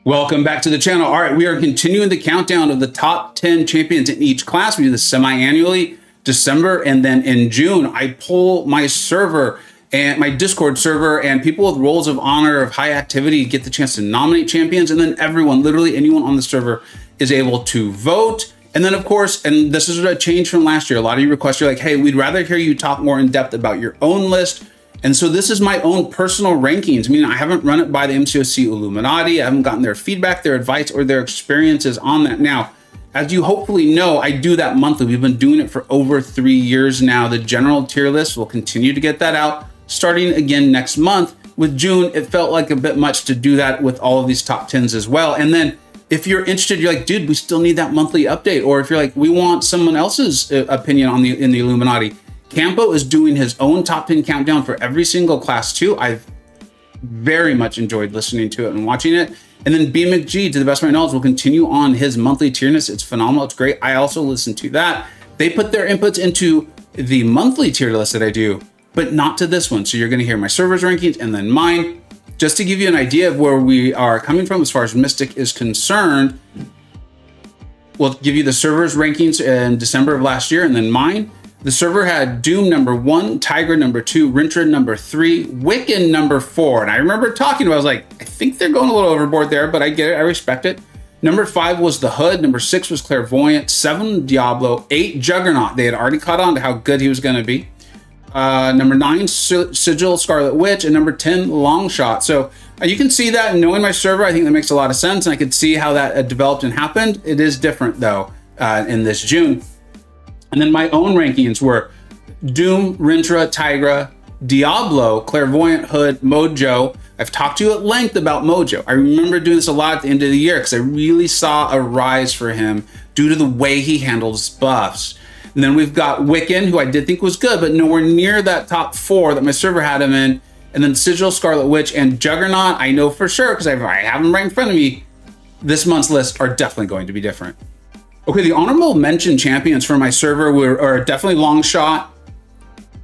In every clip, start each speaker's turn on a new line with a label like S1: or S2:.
S1: Welcome back to the channel. All right, we are continuing the countdown of the top 10 champions in each class. We do this semi-annually, December, and then in June, I pull my server and my Discord server, and people with roles of honor, of high activity, get the chance to nominate champions, and then everyone, literally anyone on the server, is able to vote. And then, of course, and this is a change from last year, a lot of you requests are like, hey, we'd rather hear you talk more in depth about your own list. And so this is my own personal rankings. I mean, I haven't run it by the MCoC Illuminati. I haven't gotten their feedback, their advice, or their experiences on that. Now, as you hopefully know, I do that monthly. We've been doing it for over 3 years now. The general tier list will continue to get that out starting again next month. With June, it felt like a bit much to do that with all of these top 10s as well. And then if you're interested, you're like, dude, we still need that monthly update. Or if you're like, we want someone else's opinion on in the Illuminati, Campo is doing his own top 10 countdown for every single class too. I've very much enjoyed listening to it and watching it. And then BMcG, to the best of my knowledge, will continue on his monthly tier list. It's phenomenal. It's great. I also listen to that. They put their inputs into the monthly tier list that I do, but not to this one. So you're going to hear my server's rankings and then mine. Just to give you an idea of where we are coming from as far as Mystic is concerned, we'll give you the server's rankings in December of last year and then mine. The server had Doom number 1, Tiger number 2, Rintrah number 3, Wiccan number 4. And I remember talking about, I was like, I think they're going a little overboard there, but I get it, I respect it. Number 5 was the Hood, number 6 was Clairvoyant, 7 Diablo, 8 Juggernaut. They had already caught on to how good he was going to be. Number 9 Sigil, Scarlet Witch, and number 10 Longshot. So you can see that, knowing my server, I think that makes a lot of sense, and I could see how that developed and happened. It is different though in this June. And then my own rankings were Doom, Rintrah, Tigra, Diablo, Clairvoyant, Hood, Mojo. I've talked to you at length about Mojo. I remember doing this a lot at the end of the year because I really saw a rise for him due to the way he handles buffs. And then we've got Wiccan, who I did think was good, but nowhere near that top 4 that my server had him in. And then Sigil, Scarlet Witch, and Juggernaut, I know for sure because I have them right in front of me. This month's list are definitely going to be different. Okay, the honorable mention champions for my server are definitely Longshot,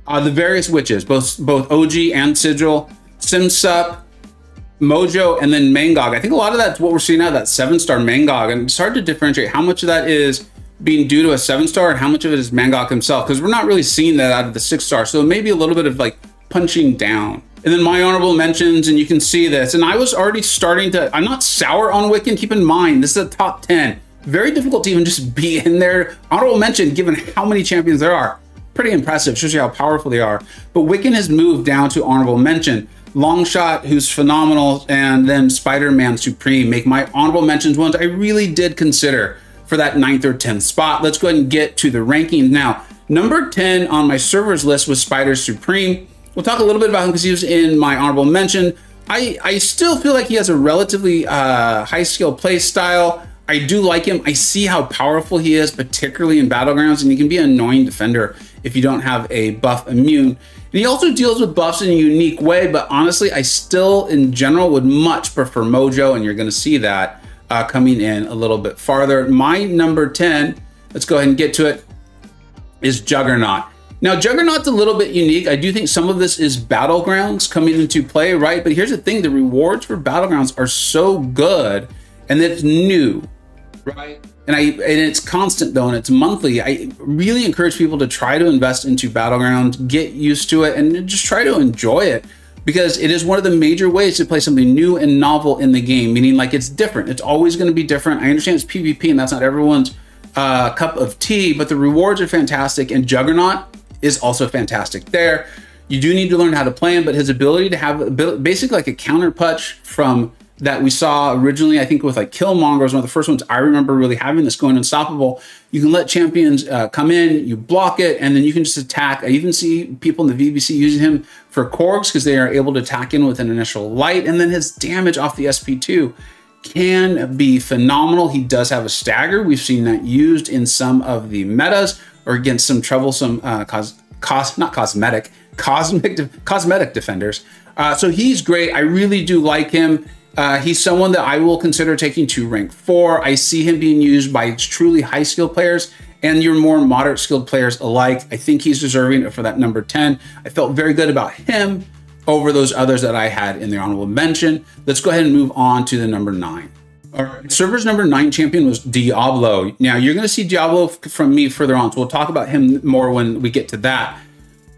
S1: the various witches, both OG and Sigil, Simsup, Mojo, and then MCoC. I think a lot of that's what we're seeing now, that 7-star MCoC, and it's hard to differentiate how much of that is being due to a 7-star and how much of it is MCoC himself, because we're not really seeing that out of the 6-star, so maybe a little bit of like punching down. And then my honorable mentions, and you can see this, and I was already starting to, I'm not sour on Wiccan, keep in mind, this is a top 10. Very difficult to even just be in there. Honorable mention, given how many champions there are. Pretty impressive, shows you how powerful they are. But Wiccan has moved down to honorable mention. Longshot, who's phenomenal, and then Spider-Man Supreme make my honorable mentions ones I really did consider for that 9th or 10th spot. Let's go ahead and get to the rankings now. Number 10 on my server's list was Spider Supreme. We'll talk a little bit about him because he was in my honorable mention. I still feel like he has a relatively high skill play style. I do like him. I see how powerful he is, particularly in battlegrounds, and he can be an annoying defender if you don't have a buff immune. And he also deals with buffs in a unique way, but honestly, I still, in general, would much prefer Mojo, and you're going to see that coming in a little bit farther. My number 10, let's go ahead and get to it, is Juggernaut. Now, Juggernaut's a little bit unique. I do think some of this is battlegrounds coming into play, right? But here's the thing, the rewards for battlegrounds are so good, and it's new, right? And it's constant though, and it's monthly. I really encourage people to try to invest into battlegrounds, get used to it, and just try to enjoy it, because it is one of the major ways to play something new and novel in the game, meaning like it's different. It's always going to be different. I understand it's PvP and that's not everyone's cup of tea, but the rewards are fantastic, and Juggernaut is also fantastic there. You do need to learn how to play him, but his ability to have basically like a counter punch from that we saw originally, I think with like Killmonger was one of the first ones I remember really having this going unstoppable. You can let champions come in, you block it, and then you can just attack. I even see people in the VBC using him for Korgs because they are able to attack in with an initial light, and then his damage off the SP2 can be phenomenal. He does have a stagger. We've seen that used in some of the metas or against some troublesome cosmetic defenders. So he's great. I really do like him. He's someone that I will consider taking to rank 4. I see him being used by truly high skill players and your more moderate skilled players alike. I think he's deserving for that number 10. I felt very good about him over those others that I had in the honorable mention. Let's go ahead and move on to the number 9. Our server's number 9 champion was Diablo. Now, you're going to see Diablo from me further on, so we'll talk about him more when we get to that.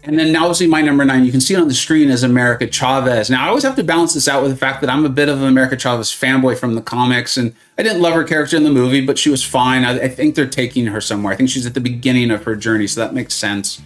S1: And then now, obviously, my number 9, you can see it on the screen as America Chavez. Now, I always have to balance this out with the fact that I'm a bit of an America Chavez fanboy from the comics, and I didn't love her character in the movie, but she was fine. I think they're taking her somewhere. I think she's at the beginning of her journey, so that makes sense.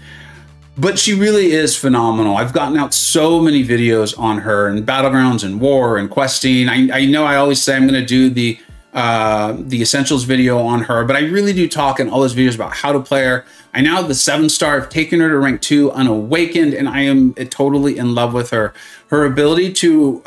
S1: But she really is phenomenal. I've gotten out so many videos on her in Battlegrounds and War and Questing. I know I always say I'm going to do the Essentials video on her, but I really do talk in all those videos about how to play her. I now have the 7-star. I've taken her to rank 2 unawakened, and I am totally in love with her. Her ability to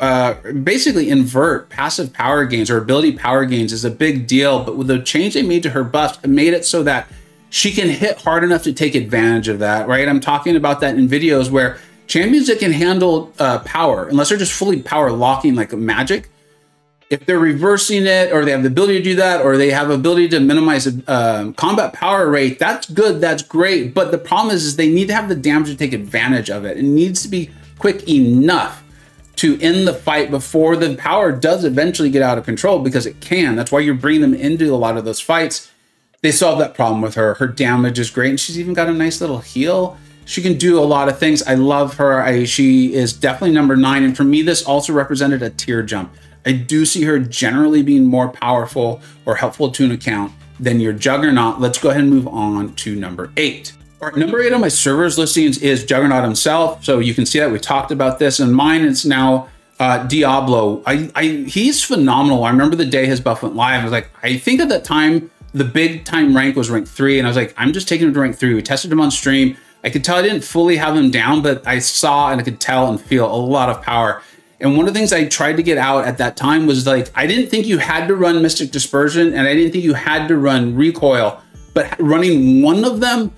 S1: basically invert passive power gains or ability power gains is a big deal, but with the change they made to her buffs, it made it so that she can hit hard enough to take advantage of that, right? I'm talking about that in videos where champions that can handle power, unless they're just fully power locking like magic, if they're reversing it or they have the ability to do that or they have ability to minimize combat power rate, that's good, that's great. But the problem is they need to have the damage to take advantage of it. It needs to be quick enough to end the fight before the power does eventually get out of control, because it can. That's why you're bringing them into a lot of those fights. They solved that problem with her. Her damage is great, and she's even got a nice little heal. She can do a lot of things. I love her. She is definitely number 9, and for me, this also represented a tier jump. I do see her generally being more powerful or helpful to an account than your Juggernaut. Let's go ahead and move on to number 8. All right, number 8 on my servers listings is Juggernaut himself. So you can see that we talked about this, and mine is now Diablo. He's phenomenal. I remember the day his buff went live. I was like, I think at that time, the big time rank was rank 3, and I was like, I'm just taking him to rank 3. We tested him on stream. I could tell I didn't fully have him down, but I saw and I could tell and feel a lot of power. And one of the things I tried to get out at that time was like, I didn't think you had to run Mystic Dispersion, and I didn't think you had to run Recoil, but running one of them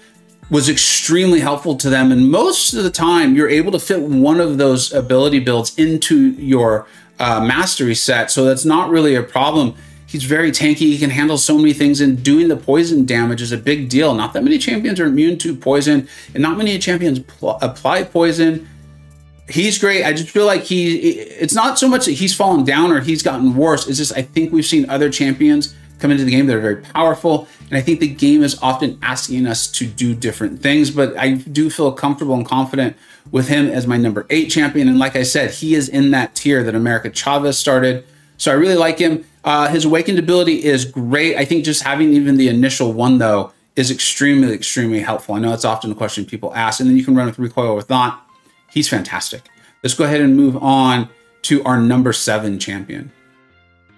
S1: was extremely helpful to them. And most of the time, you're able to fit one of those ability builds into your mastery set, so that's not really a problem. He's very tanky. He can handle so many things, and doing the poison damage is a big deal. Not that many champions are immune to poison, and not many champions apply poison. He's great. I just feel like it's not so much that he's fallen down or he's gotten worse. It's just I think we've seen other champions come into the game that are very powerful, and I think the game is often asking us to do different things, but I do feel comfortable and confident with him as my number 8 champion. And like I said, he is in that tier that America Chavez started, so I really like him. His awakened ability is great. I think just having even the initial one, though, is extremely, extremely helpful. I know it's often a question people ask, and then you can run with recoil or with not. He's fantastic. Let's go ahead and move on to our number 7 champion.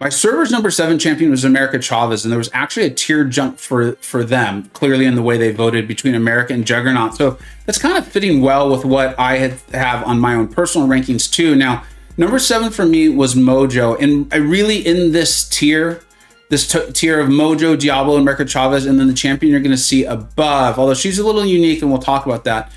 S1: My server's number 7 champion was America Chavez, and there was actually a tier jump for them, clearly in the way they voted between America and Juggernaut. So that's kind of fitting well with what I have on my own personal rankings too. Now, number 7 for me was Mojo, and I really, in this tier, tier of Mojo, Diablo, and America Chavez, and then the champion you're going to see above, although she's a little unique, and we'll talk about that.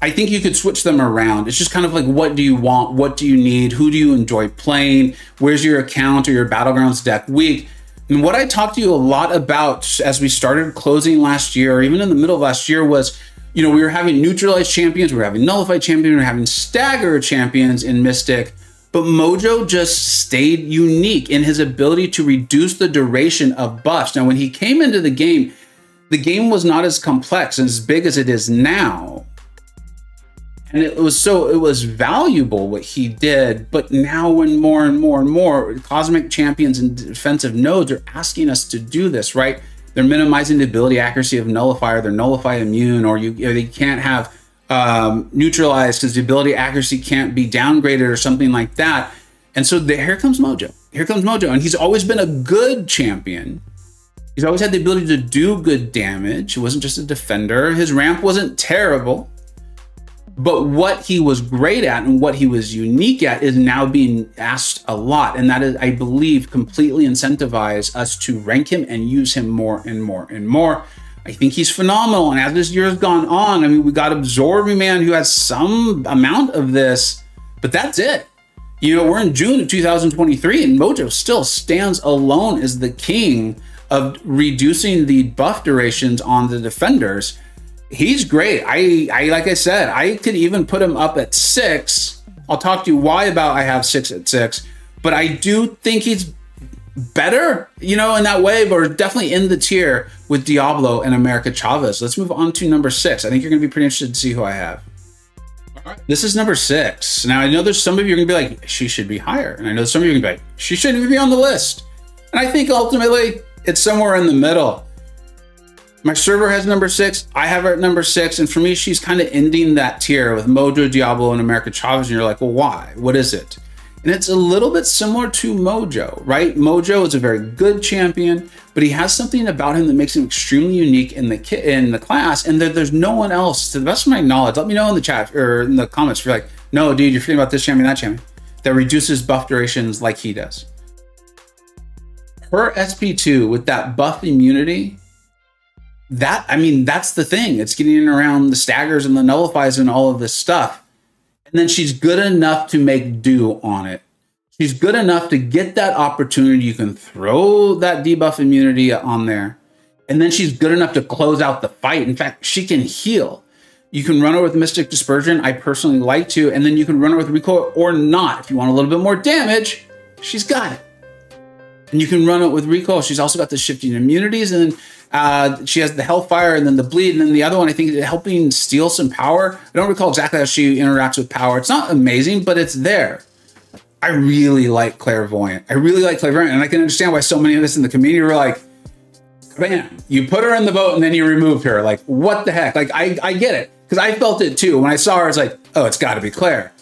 S1: I think you could switch them around. It's just kind of like, what do you want? What do you need? Who do you enjoy playing? Where's your account or your Battlegrounds deck weak? And what I talked to you a lot about as we started closing last year, or even in the middle of last year, was, we were having neutralized champions, we were having nullified champions, we were having stagger champions in Mystic, but Mojo just stayed unique in his ability to reduce the duration of buffs. Now, when he came into the game was not as complex and as big as it is now. And it was valuable what he did, but now when more and more and more cosmic champions and defensive nodes are asking us to do this, right? They're minimizing the ability accuracy of nullifier, they're nullify immune, or they can't have neutralized because the ability accuracy can't be downgraded or something like that. And so here comes Mojo. Here comes Mojo, and he's always been a good champion. He's always had the ability to do good damage. He wasn't just a defender. His ramp wasn't terrible. But what he was great at and what he was unique at is now being asked a lot. And that is, I believe, completely incentivize us to rank him and use him more and more and more. I think he's phenomenal. And as this year has gone on, I mean, we got Absorbing Man who has some amount of this, but that's it. We're in June of 2023 and Mojo still stands alone as the king of reducing the buff durations on the defenders. He's great. Like I said, I could even put him up at 6. I'll talk to you why about I have 6 at 6, but I do think he's better, you know, in that way, but we're definitely in the tier with Diablo and America Chavez. Let's move on to number 6. I think you're going to be pretty interested to see who I have. This is number 6. Now, I know there's some of you are going to be like, she should be higher. And I know some of you are going to be like, she shouldn't even be on the list. And I think ultimately it's somewhere in the middle. My server has number 6. I have her at number 6. And for me, she's kind of ending that tier with Mojo, Diablo, and America Chavez. And you're like, well, why? What is it? And it's a little bit similar to Mojo, right? Mojo is a very good champion, but he has something about him that makes him extremely unique in the class, and there's no one else, to the best of my knowledge. Let me know in the chat or in the comments if you're like, no, dude, you're forgetting about this champion, that champion, that reduces buff durations like he does. Her SP2 with that buff immunity, that, I mean, that's the thing. It's getting around the staggers and the nullifies and all of this stuff. And then she's good enough to make do on it. She's good enough to get that opportunity. You can throw that debuff immunity on there. And then she's good enough to close out the fight. In fact, she can heal. You can run her with Mystic Dispersion. I personally like to. And then you can run her with Recoil or not. If you want a little bit more damage, she's got it. And you can run it with Recoil. She's also got the shifting immunities. And then she has the Hellfire and then the Bleed. And then the other one, I think, is helping steal some power. I don't recall exactly how she interacts with power. It's not amazing, but it's there. I really like Clairvoyant. I really like Clairvoyant. And I can understand why so many of us in the community were like, bam, you put her in the vote and then you removed her. Like, what the heck? Like, I get it. Because I felt it too. When I saw her, I was like, oh, it's got to be Claire.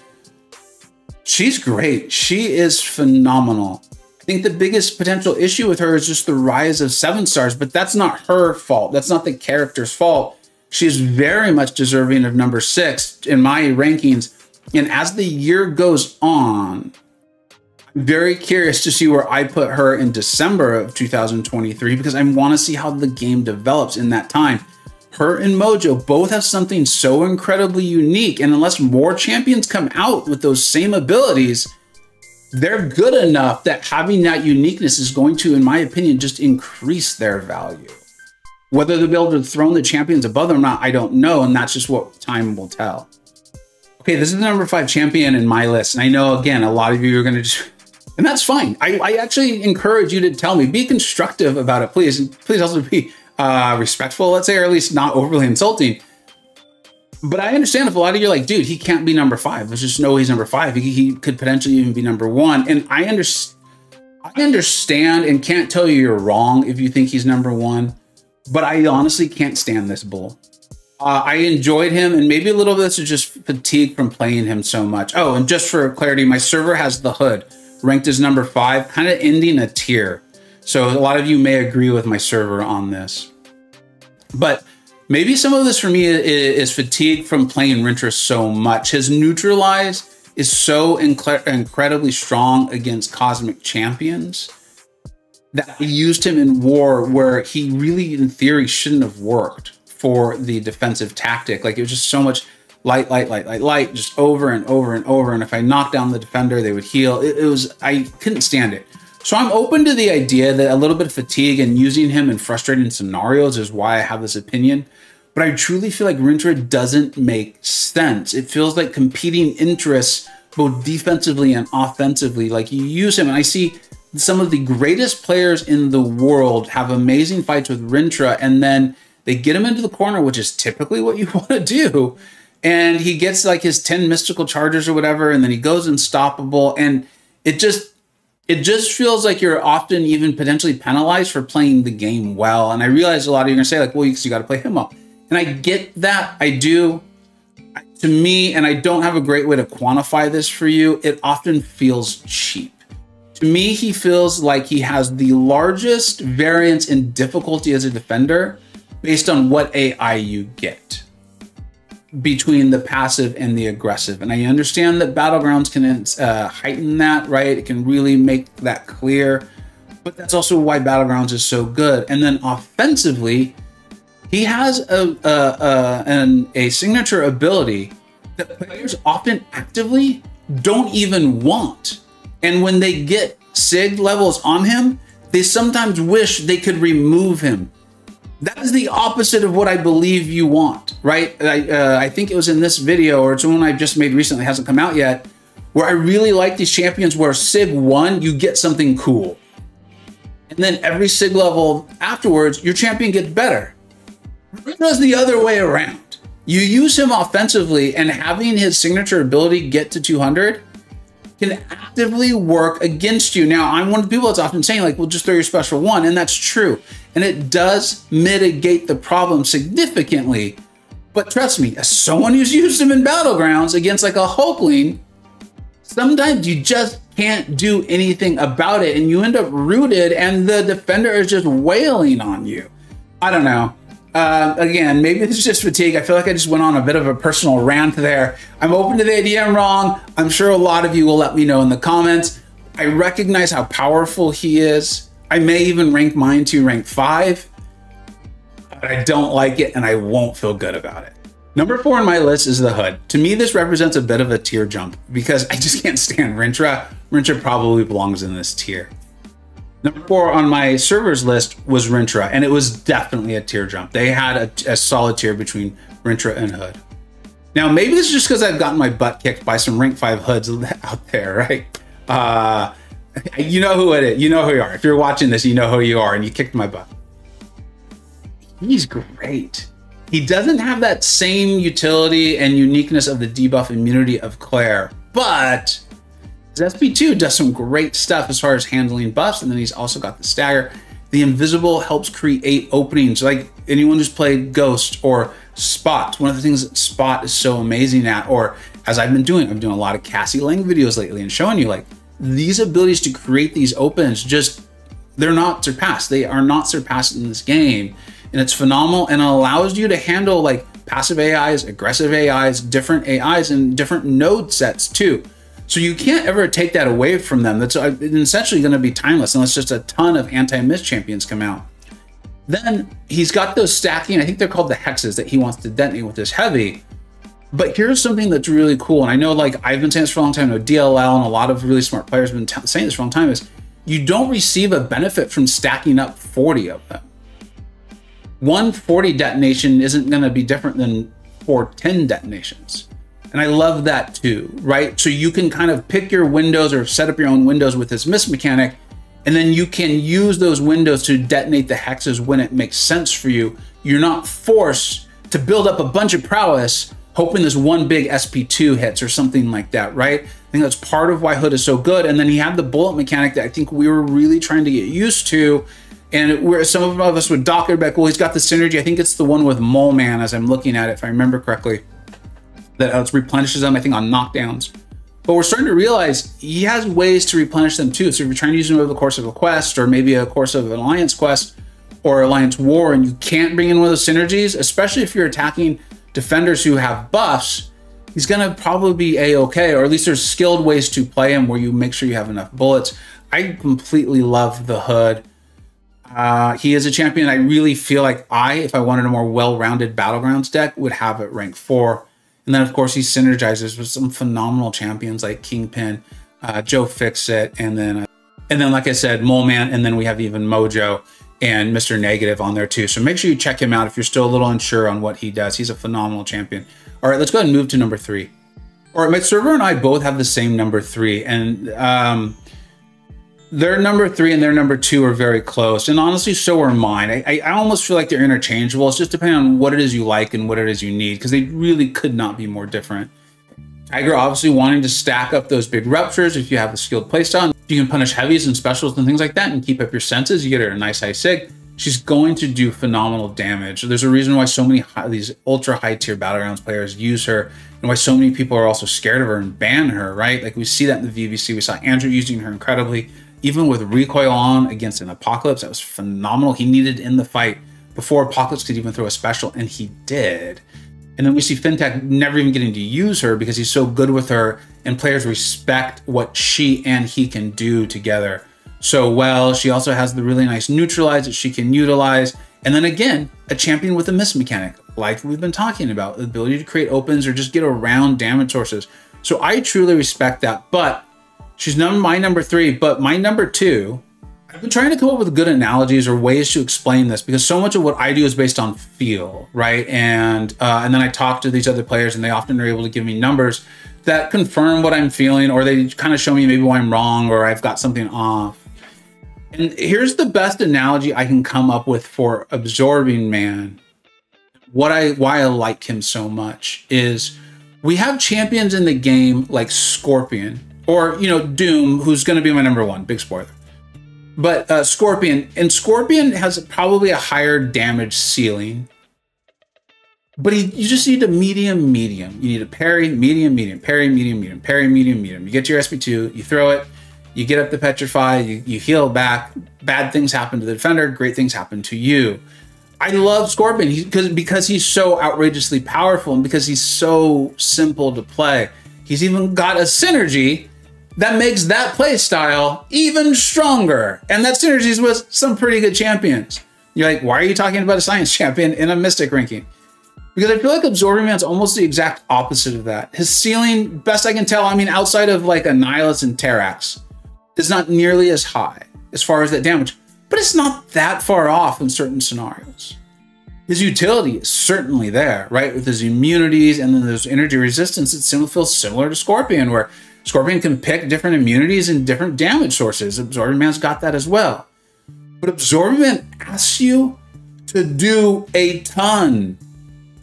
S1: She's great. She is phenomenal. I think the biggest potential issue with her is just the rise of 7 stars, but that's not her fault. That's not the character's fault. She's very much deserving of number 6 in my rankings. And as the year goes on, I'm very curious to see where I put her in December of 2023, because I want to see how the game develops in that time. Her and Mojo both have something so incredibly unique. And unless more champions come out with those same abilities, they're good enough that having that uniqueness is going to, in my opinion, just increase their value. Whether they'll be able to throw the champions above them or not, I don't know. And that's just what time will tell. Okay, this is the number 5 champion in my list. And I know, again, a lot of you are going to just, and that's fine. I actually encourage you to tell me, be constructive about it, please. And please also be respectful, let's say, or at least not overly insulting. But I understand if a lot of you are like, dude, he can't be number 5. There's just no way he's number 5. He could potentially even be number 1. And I understand and can't tell you you're wrong if you think he's number 1. But I honestly can't stand this bull. I enjoyed him, and maybe a little bit of this is just fatigue from playing him so much. Oh, and just for clarity, my server has the Hood ranked as number 5, kind of ending a tier. So a lot of you may agree with my server on this. But maybe some of this for me is fatigue from playing Rintrah so much. His neutralize is so incredibly strong against cosmic champions that I used him in war where he really, in theory, shouldn't have worked for the defensive tactic. Like, it was just so much light, just over and over and over. And if I knocked down the defender, they would heal. I couldn't stand it. So I'm open to the idea that a little bit of fatigue and using him in frustrating scenarios is why I have this opinion. But I truly feel like Rintrah doesn't make sense. It feels like competing interests, both defensively and offensively. Like, you use him, and I see some of the greatest players in the world have amazing fights with Rintrah, and then they get him into the corner, which is typically what you want to do. And he gets like his 10 mystical charges or whatever, and then he goes unstoppable. And it just feels like you're often even potentially penalized for playing the game well. And I realize a lot of you are going to say, like, well, you got to play him up. And I get that. I do. To me, and I don't have a great way to quantify this for you, it often feels cheap. To me, he feels like he has the largest variance in difficulty as a defender based on what AI you get between the passive and the aggressive. And I understand that Battlegrounds can heighten that, right? It can really make that clear, but that's also why Battlegrounds is so good. And then offensively, he has a signature ability that players often actively don't even want. And when they get SIG levels on him, they sometimes wish they could remove him. That is the opposite of what I believe you want, right? I think it was in this video, or it's one I just made recently, hasn't come out yet, where I really like these champions where SIG 1, you get something cool. and then every sig level afterwards, your champion gets better. Rintrah's the other way around. You use him offensively, and having his signature ability get to 200 can actively work against you. Now, I'm one of the people that's often saying, like, well, just throw your special one, and that's true. And it does mitigate the problem significantly. But trust me, as someone who's used him in Battlegrounds against like a Hulkling, sometimes you just can't do anything about it, and you end up rooted, and the defender is just wailing on you. I don't know. Again, maybe this is just fatigue. I feel like I just went on a bit of a personal rant there. I'm open to the idea I'm wrong. I'm sure a lot of you will let me know in the comments. I recognize how powerful he is. I may even rank mine to rank 5, but I don't like it, and I won't feel good about it. Number 4 on my list is the hood. To me, this represents a bit of a tier jump because I just can't stand Rintrah. Rintrah probably belongs in this tier. Number 4 on my servers list was Rintrah, and it was definitely a tier jump. They had a solid tier between Rintrah and Hood. Now, maybe this is just because I've gotten my butt kicked by some rank 5 hoods out there, right? You know who it is. You know who you are. If you're watching this, you know who you are, and you kicked my butt. He's great. He doesn't have that same utility and uniqueness of the debuff immunity of Claire, but his SP2 does some great stuff as far as handling buffs, and then he's also got the stagger. The invisible helps create openings, like anyone who's played Ghost or Spot. One of the things that Spot is so amazing at, or as I'm doing a lot of Cassie Lang videos lately and showing you, like, these abilities to create these opens, just, they're not surpassed. They are not surpassed in this game, and it's phenomenal, and it allows you to handle like passive AIs, aggressive AIs, different AIs, and different node sets too. So you can't ever take that away from them. That's essentially going to be timeless unless just a ton of anti-miss champions come out. Then he's got those stacking, I think they're called the hexes, that he wants to detonate with his heavy. But here's something that's really cool, and I know, like, I've been saying this for a long time, I know DLL and a lot of really smart players have been saying this for a long time, is you don't receive a benefit from stacking up 40 of them. 140 detonation isn't going to be different than 410 detonations. And I love that too, right? So you can kind of pick your windows or set up your own windows with this miss mechanic, and then you can use those windows to detonate the hexes when it makes sense for you. You're not forced to build up a bunch of prowess hoping this one big SP2 hits or something like that, right? I think that's part of why Hood is so good. And then he had the bullet mechanic that I think we were really trying to get used to. And where some of us would dock it back, well, he's got the synergy. I think it's the one with Mole Man, as I'm looking at it, if I remember correctly, that replenishes them, I think, on knockdowns. But we're starting to realize he has ways to replenish them too. So if you're trying to use them over the course of a quest, or maybe a course of an alliance quest or alliance war, and you can't bring in one of those synergies, especially if you're attacking defenders who have buffs, he's gonna probably be a-okay, or at least there's skilled ways to play him where you make sure you have enough bullets. I completely love the Hood. He is a champion. I really feel like if I wanted a more well-rounded Battlegrounds deck, would have it rank 4. And then, of course, he synergizes with some phenomenal champions like Kingpin, Joe Fixit, and then, like I said, Mole Man, and then we have even Mojo and Mr. Negative on there too. So make sure you check him out if you're still a little unsure on what he does. He's a phenomenal champion. All right, let's go ahead and move to number 3. All right, my server and I both have the same number 3, and their number 3 and their number 2 are very close, and honestly, so are mine. I almost feel like they're interchangeable. It's just depending on what it is you like and what it is you need, because they really could not be more different. Tiger obviously wanting to stack up those big ruptures if you have a skilled playstyle. You can punish heavies and specials and things like that and keep up your senses. You get her a nice high sig. She's going to do phenomenal damage. There's a reason why so many these ultra high tier Battlegrounds players use her, and why so many people are also scared of her and ban her, right? Like we see that in the VVC. We saw Andrew using her incredibly. Even with recoil on against an Apocalypse, that was phenomenal. He needed in the fight before Apocalypse could even throw a special, and he did. And then we see Fintech never even getting to use her because he's so good with her, and players respect what she and he can do together so well. She also has the really nice neutralize that she can utilize. And then again, a champion with a miss mechanic, like we've been talking about, the ability to create opens or just get around damage sources. So I truly respect that, but she's my number 3, but my number 2, I've been trying to come up with good analogies or ways to explain this, because so much of what I do is based on feel, right? And then I talk to these other players, and they often are able to give me numbers that confirm what I'm feeling, or they kind of show me maybe why I'm wrong or I've got something off. And here's the best analogy I can come up with for Absorbing Man. Why I like him so much is we have champions in the game like Scorpion or, you know, Doom, who's going to be my number one, big spoiler. But Scorpion, and Scorpion has probably a higher damage ceiling. But you just need a medium. You need a parry, medium, parry, medium, parry, medium. You get your SP2, you throw it, you get up the petrify, you heal back. Bad things happen to the defender, great things happen to you. I love Scorpion because he's so outrageously powerful and because he's so simple to play. He's even got a synergy that makes that play style even stronger. And that synergy is with some pretty good champions. You're like, why are you talking about a science champion in a Mystic ranking? Because I feel like Absorbing Man's almost the exact opposite of that. His ceiling, best I can tell, I mean, outside of like a Nihilus and Terrax, is not nearly as high as far as that damage, but it's not that far off in certain scenarios. His utility is certainly there, right? With his immunities and then those energy resistance, it feels similar to Scorpion, where Scorpion can pick different immunities and different damage sources. Absorbing Man's got that as well. But Absorbing Man asks you to do a ton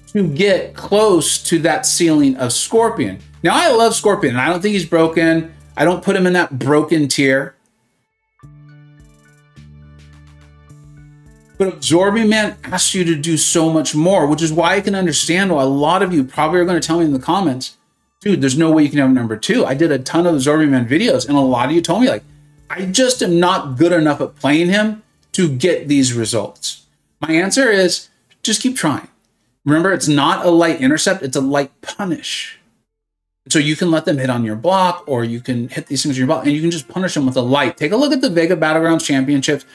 S1: to get close to that ceiling of Scorpion. Now, I love Scorpion, and I don't think he's broken. I don't put him in that broken tier. But Absorbing Man asks you to do so much more, which is why I can understand why a lot of you probably are going to tell me in the comments, dude, there's no way you can have number two. I did a ton of Absorbing Man videos, and a lot of you told me, like, I just am not good enough at playing him to get these results. My answer is just keep trying. Remember, it's not a light intercept, it's a light punish. So you can let them hit on your block, or you can hit these things on your block, and you can just punish them with a light. Take a look at the Vega Battlegrounds Championships.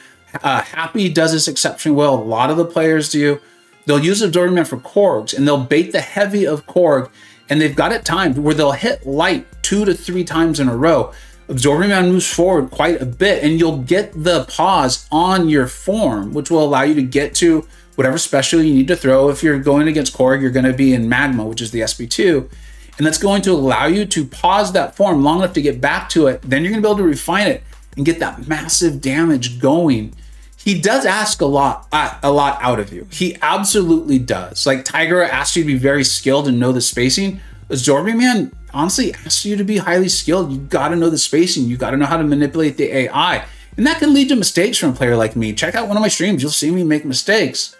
S1: Happy does this exceptionally well. A lot of the players do. They'll use Absorbing Man for Korgs, and they'll bait the heavy of Korg, and they've got it timed where they'll hit light 2 to 3 times in a row. Absorbing Man moves forward quite a bit, and you'll get the pause on your form, which will allow you to get to whatever special you need to throw. If you're going against Korg, you're going to be in Magma, which is the SP2. And that's going to allow you to pause that form long enough to get back to it. Then you're going to be able to refine it and get that massive damage going. He does ask a lot out of you. He absolutely does. Like Tiger asks you to be very skilled and know the spacing. Absorbing Man honestly asks you to be highly skilled. You got to know the spacing. You got to know how to manipulate the AI. And that can lead to mistakes from a player like me. Check out one of my streams. You'll see me make mistakes.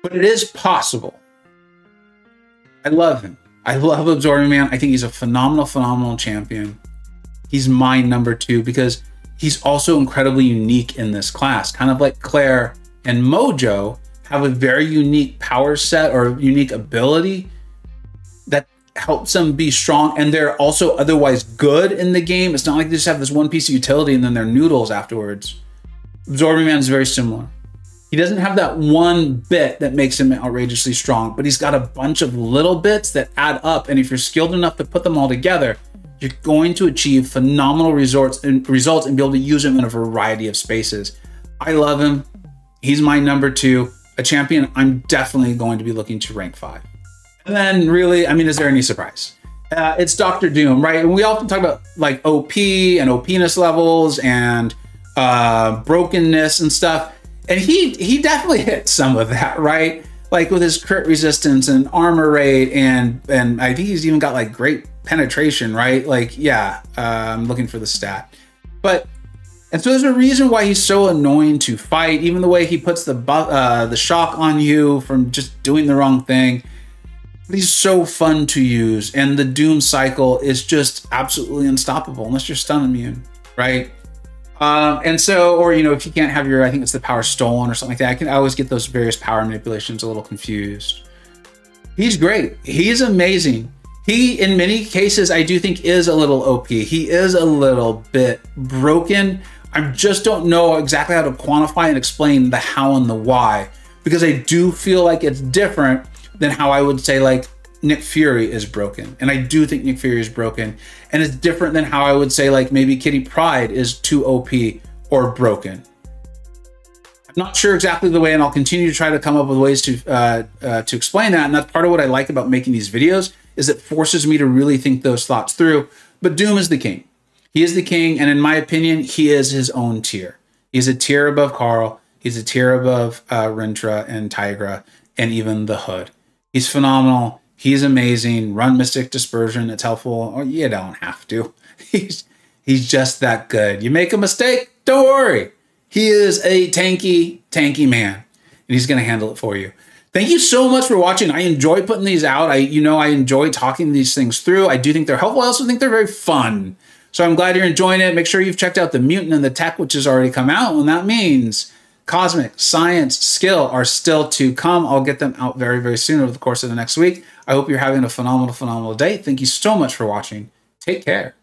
S1: But it is possible. I love him. I love Absorbing Man. I think he's a phenomenal champion. He's my number two because he's also incredibly unique in this class. Kind of like Claire and Mojo have a very unique power set or unique ability that helps them be strong, and they're also otherwise good in the game. It's not like they just have this one piece of utility and then they're noodles afterwards. Absorbing Man is very similar. He doesn't have that one bit that makes him outrageously strong, but he's got a bunch of little bits that add up. And if you're skilled enough to put them all together, you're going to achieve phenomenal results and be able to use him in a variety of spaces. I love him. He's my number two, a champion I'm definitely going to be looking to rank 5. And then really, I mean, is there any surprise? It's Dr. Doom, right? And we often talk about like OP and OPness levels and brokenness and stuff. And he definitely hit some of that, right? Like with his crit resistance and armor rate, and I think he's even got like great penetration, right? Like, yeah, I'm looking for the stat. And so there's a reason why he's so annoying to fight, even the way he puts the shock on you from just doing the wrong thing. But he's so fun to use, and the Doom cycle is just absolutely unstoppable unless you're stun immune, right? And so, or, you know, if you can't have your, I think it's the power stolen or something like that. I always get those various power manipulations a little confused. He's great. He's amazing. He, in many cases, I do think is a little OP. He is a little bit broken. I just don't know exactly how to quantify and explain the how and the why, because I do feel like it's different than how I would say like Nick Fury is broken. And I do think Nick Fury is broken. And it's different than how I would say like maybe Kitty Pryde is too OP or broken. I'm not sure exactly the way, and I'll continue to try to come up with ways to explain that. And that's part of what I like about making these videos, is it forces me to really think those thoughts through. But Doom is the king. He is the king, and in my opinion, he is his own tier. He's a tier above Carl. He's a tier above Rintrah and Tigra and even the Hood. He's phenomenal. He's amazing. Run Mystic Dispersion. It's helpful. Or you don't have to. He's just that good. You make a mistake, don't worry. He is a tanky man, and he's going to handle it for you. Thank you so much for watching. I enjoy putting these out. I enjoy talking these things through. I do think they're helpful. I also think they're very fun. So I'm glad you're enjoying it. Make sure you've checked out the Mutant and the Tech, which has already come out. And that means Cosmic, Science, Skill are still to come. I'll get them out very, very soon over the course of the next week. I hope you're having a phenomenal, phenomenal day. Thank you so much for watching. Take care.